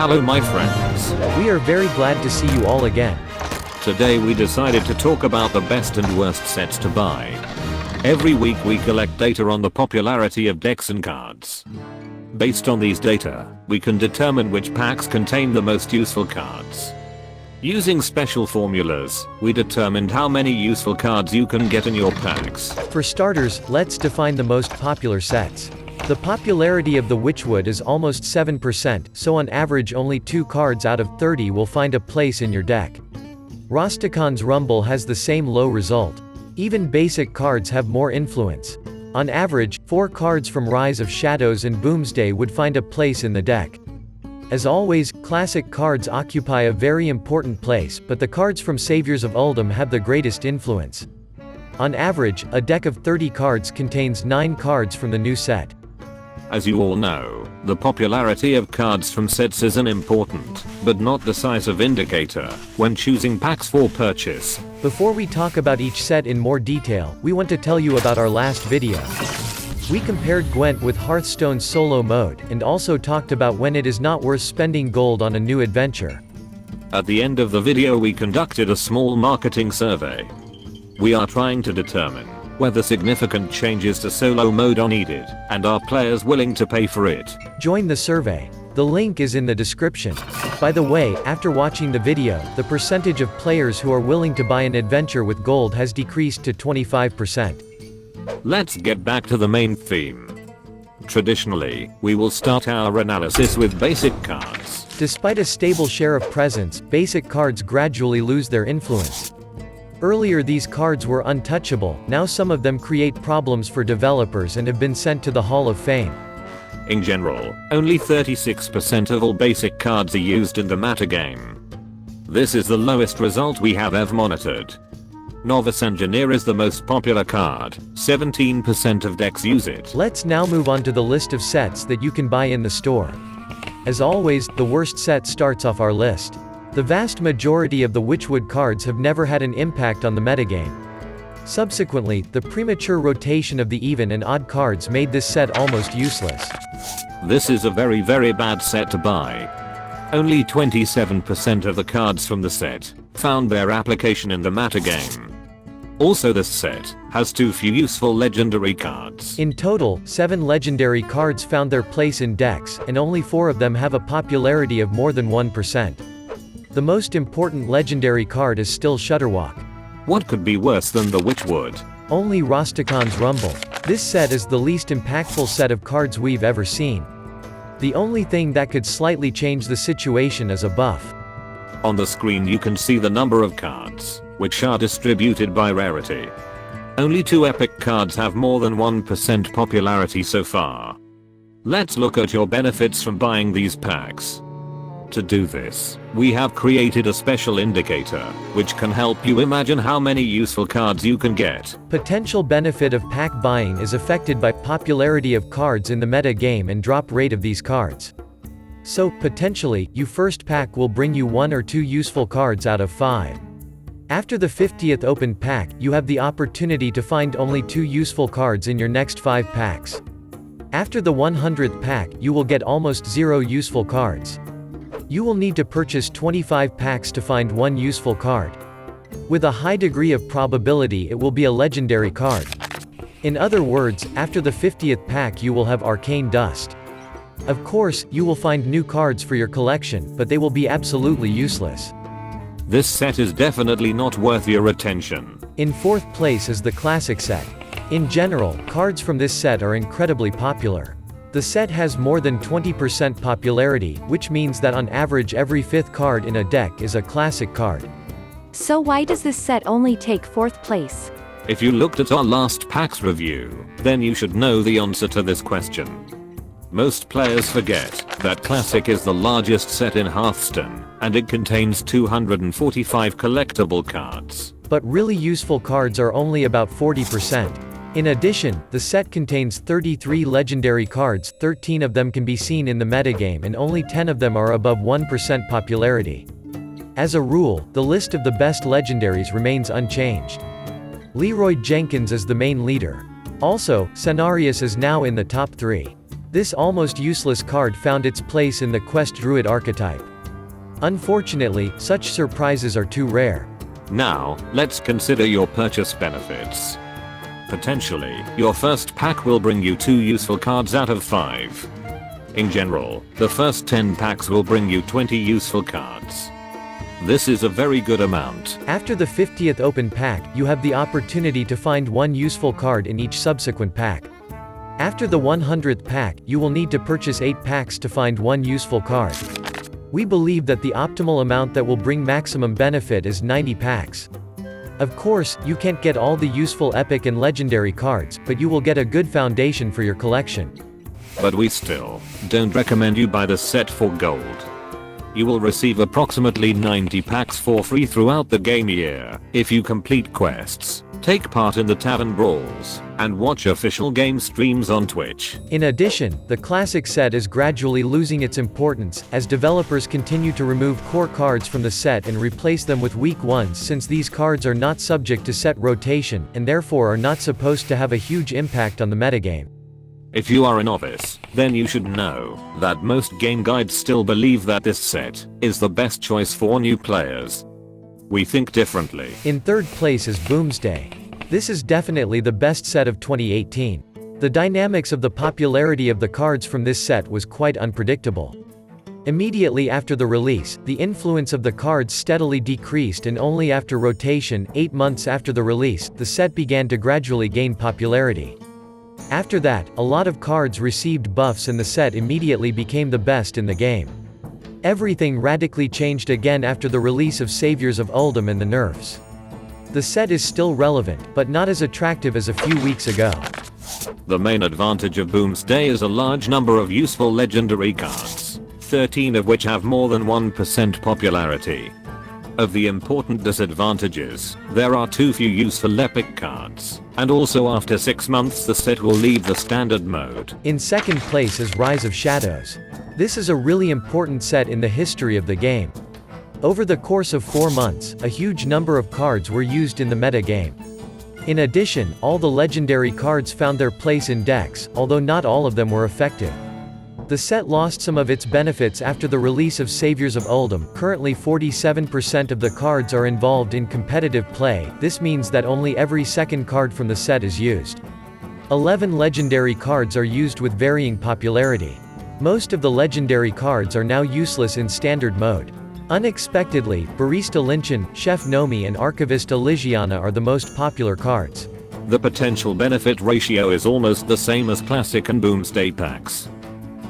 Hello my friends. We are very glad to see you all again. Today we decided to talk about the best and worst sets to buy. Every week we collect data on the popularity of decks and cards. Based on these data, we can determine which packs contain the most useful cards. Using special formulas, we determined how many useful cards you can get in your packs. For starters, let's define the most popular sets. The popularity of the Witchwood is almost 7%, so on average only 2 cards out of 30 will find a place in your deck. Rostakon's Rumble has the same low result. Even basic cards have more influence. On average, 4 cards from Rise of Shadows and Bloomsday would find a place in the deck. As always, classic cards occupy a very important place, but the cards from Saviors of Uldum have the greatest influence. On average, a deck of 30 cards contains 9 cards from the new set. As you all know, the popularity of cards from sets is an important, but not decisive indicator, when choosing packs for purchase. Before we talk about each set in more detail, we want to tell you about our last video. We compared Gwent with Hearthstone's solo mode, and also talked about when it is not worth spending gold on a new adventure. At the end of the video we conducted a small marketing survey. We are trying to determine whether significant changes to solo mode are needed, and are players willing to pay for it. Join the survey. The link is in the description. By the way, after watching the video, the percentage of players who are willing to buy an adventure with gold has decreased to 25%. Let's get back to the main theme. Traditionally, we will start our analysis with basic cards. Despite a stable share of presence, basic cards gradually lose their influence. Earlier these cards were untouchable, now some of them create problems for developers and have been sent to the Hall of Fame. In general, only 36% of all basic cards are used in the metagame. This is the lowest result we have ever monitored. Novice Engineer is the most popular card, 17% of decks use it. Let's now move on to the list of sets that you can buy in the store. As always, the worst set starts off our list. The vast majority of the Witchwood cards have never had an impact on the metagame. Subsequently, the premature rotation of the even and odd cards made this set almost useless. This is a very bad set to buy. Only 27% of the cards from the set found their application in the metagame. Also this set has too few useful legendary cards. In total, 7 legendary cards found their place in decks, and only 4 of them have a popularity of more than 1%. The most important legendary card is still Shutterwalk. What could be worse than the Witchwood? Only Rostakon's Rumble. This set is the least impactful set of cards we've ever seen. The only thing that could slightly change the situation is a buff. On the screen you can see the number of cards, which are distributed by rarity. Only 2 epic cards have more than 1% popularity so far. Let's look at your benefits from buying these packs. To do this, we have created a special indicator, which can help you imagine how many useful cards you can get. Potential benefit of pack buying is affected by popularity of cards in the meta game and drop rate of these cards. So, potentially, your first pack will bring you 1 or 2 useful cards out of 5. After the 50th opened pack, you have the opportunity to find only 2 useful cards in your next 5 packs. After the 100th pack, you will get almost 0 useful cards. You will need to purchase 25 packs to find 1 useful card. With a high degree of probability it will be a legendary card. In other words, after the 50th pack you will have Arcane Dust. Of course, you will find new cards for your collection, but they will be absolutely useless. This set is definitely not worth your attention. In 4th place is the Classic set. In general, cards from this set are incredibly popular. The set has more than 20% popularity, which means that on average every 5th card in a deck is a classic card. So why does this set only take 4th place? If you looked at our last packs review, then you should know the answer to this question. Most players forget that Classic is the largest set in Hearthstone, and it contains 245 collectible cards. But really useful cards are only about 40%. In addition, the set contains 33 legendary cards, 13 of them can be seen in the metagame and only 10 of them are above 1% popularity. As a rule, the list of the best legendaries remains unchanged. Leroy Jenkins is the main leader. Also, Cenarius is now in the top 3. This almost useless card found its place in the Quest Druid archetype. Unfortunately, such surprises are too rare. Now, let's consider your purchase benefits. Potentially, your first pack will bring you 2 useful cards out of 5. In general, the first 10 packs will bring you 20 useful cards. This is a very good amount. After the 50th open pack, you have the opportunity to find 1 useful card in each subsequent pack. After the 100th pack, you will need to purchase 8 packs to find 1 useful card. We believe that the optimal amount that will bring maximum benefit is 90 packs. Of course, you can't get all the useful epic and legendary cards, but you will get a good foundation for your collection. But we still don't recommend you buy the set for gold. You will receive approximately 90 packs for free throughout the game year if you complete quests, take part in the tavern brawls, and watch official game streams on Twitch. In addition, the classic set is gradually losing its importance, as developers continue to remove core cards from the set and replace them with weak ones, since these cards are not subject to set rotation, and therefore are not supposed to have a huge impact on the metagame. If you are a novice, then you should know that most game guides still believe that this set is the best choice for new players. We think differently. In third place is Bloomsday. This is definitely the best set of 2018. The dynamics of the popularity of the cards from this set was quite unpredictable. Immediately after the release, the influence of the cards steadily decreased, and only after rotation, 8 months after the release, the set began to gradually gain popularity. After that, a lot of cards received buffs and the set immediately became the best in the game. Everything radically changed again after the release of Saviors of Uldum and the nerfs. The set is still relevant, but not as attractive as a few weeks ago. The main advantage of Bloomsday is a large number of useful legendary cards, 13 of which have more than 1% popularity. Of the important disadvantages, there are too few useful epic cards, and also after 6 months the set will leave the standard mode. In second place is Rise of Shadows. This is a really important set in the history of the game. Over the course of 4 months, a huge number of cards were used in the meta game. In addition, all the legendary cards found their place in decks, although not all of them were effective. The set lost some of its benefits after the release of Saviors of Uldum. Currently 47% of the cards are involved in competitive play. This means that only every second card from the set is used. 11 legendary cards are used with varying popularity. Most of the legendary cards are now useless in standard mode. Unexpectedly, Barista Linchin, Chef Nomi and Archivist Elysiana are the most popular cards. The potential benefit ratio is almost the same as Classic and Bloomsday packs.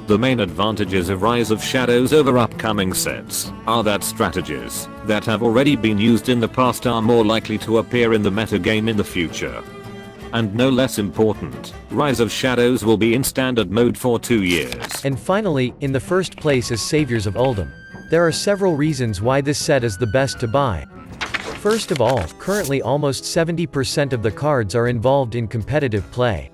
The main advantages of Rise of Shadows over upcoming sets are that strategies that have already been used in the past are more likely to appear in the metagame in the future. And no less important, Rise of Shadows will be in standard mode for 2 years. And finally, in the first place is Saviors of Uldum. There are several reasons why this set is the best to buy. First of all, currently almost 70% of the cards are involved in competitive play.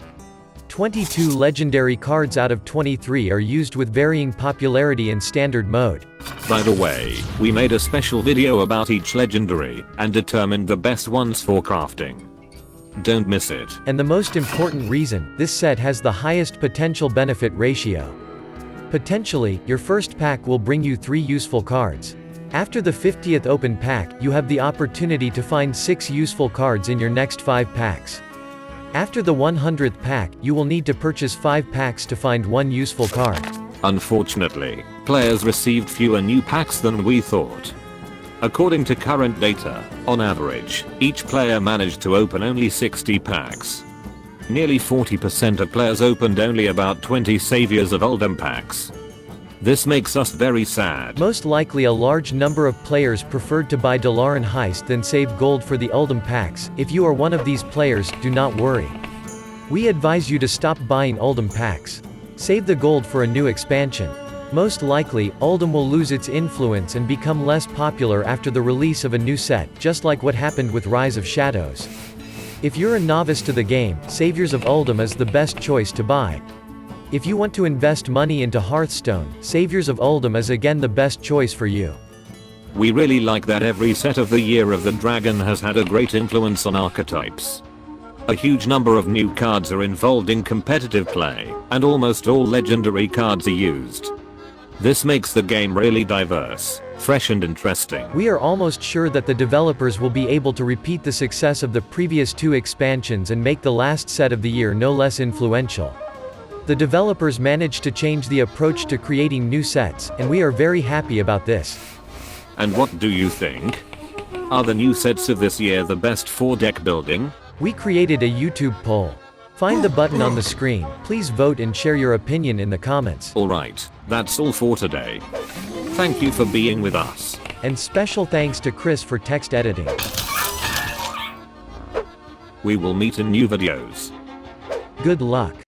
22 legendary cards out of 23 are used with varying popularity in standard mode. By the way, we made a special video about each legendary and determined the best ones for crafting. Don't miss it. And the most important reason, this set has the highest potential benefit ratio. Potentially, your first pack will bring you 3 useful cards. After the 50th open pack, you have the opportunity to find 6 useful cards in your next 5 packs. After the 100th pack, you will need to purchase 5 packs to find 1 useful card. Unfortunately, players received fewer new packs than we thought. According to current data, on average, each player managed to open only 60 packs. Nearly 40% of players opened only about 20 Saviors of Uldum packs. This makes us very sad. Most likely a large number of players preferred to buy Dalaran Heist than save gold for the Uldum packs. If you are one of these players, do not worry. We advise you to stop buying Uldum packs. Save the gold for a new expansion. Most likely, Uldum will lose its influence and become less popular after the release of a new set, just like what happened with Rise of Shadows. If you're a novice to the game, Saviors of Uldum is the best choice to buy. If you want to invest money into Hearthstone, Saviors of Uldum is again the best choice for you. We really like that every set of the Year of the Dragon has had a great influence on archetypes. A huge number of new cards are involved in competitive play, and almost all legendary cards are used. This makes the game really diverse, fresh and interesting. We are almost sure that the developers will be able to repeat the success of the previous 2 expansions and make the last set of the year no less influential. The developers managed to change the approach to creating new sets, and we are very happy about this. And what do you think? Are the new sets of this year the best for deck building? We created a YouTube poll. Find the button on the screen, please vote and share your opinion in the comments. Alright, that's all for today. Thank you for being with us. And special thanks to Chris for text editing. We will meet in new videos. Good luck.